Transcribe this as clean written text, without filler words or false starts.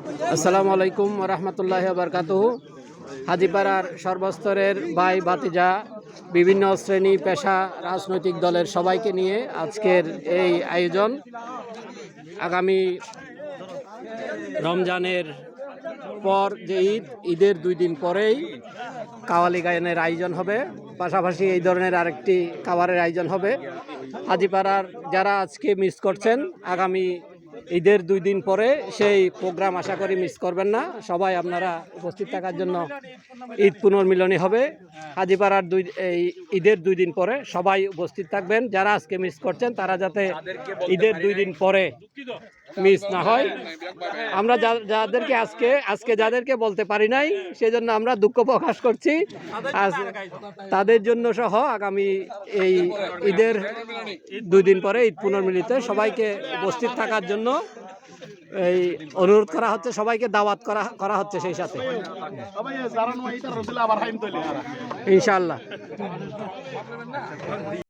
আসসালামু আলাইকুম রহমতুল্লাহ বারকাতুহু। হাজীপাড়ার সর্বস্তরের ভাই ভাতিজা, বিভিন্ন শ্রেণী পেশা, রাজনৈতিক দলের সবাইকে নিয়ে আজকের এই আয়োজন। আগামী রমজানের পর যে ঈদের 2 দিন পরেই কাওয়ালি গায়নের আয়োজন হবে, পাশাপাশি এই ধরনের আরেকটি খাবারের আয়োজন হবে। হাজীপাড়ার যারা আজকে মিস করছেন, আগামী ঈদের 2 দিন পরে সেই প্রোগ্রাম আশা করি মিস করবেন না। সবাই আপনারা উপস্থিত থাকার জন্য ঈদ পুনর্মিলনী হবে হাজীপাড়ার এই ঈদের 2 দিন পরে। সবাই উপস্থিত থাকবেন। যারা আজকে মিস করছেন তারা যাতে ঈদের 2 দিন পরে মিস না হয়। আমরা যাদেরকে আজকে যাদেরকে বলতে পারি নাই, সেজন্য আমরা দুঃখ প্রকাশ করছি। তাদের জন্য সহ আগামী এই ঈদের 2 দিন পরে ঈদ পুনর্মিলিতে সবাইকে উপস্থিত থাকার জন্য এই অনুরোধ করা হচ্ছে, সবাইকে দাওয়াত করা হচ্ছে। সেই সাথে ইনশাআল্লাহ।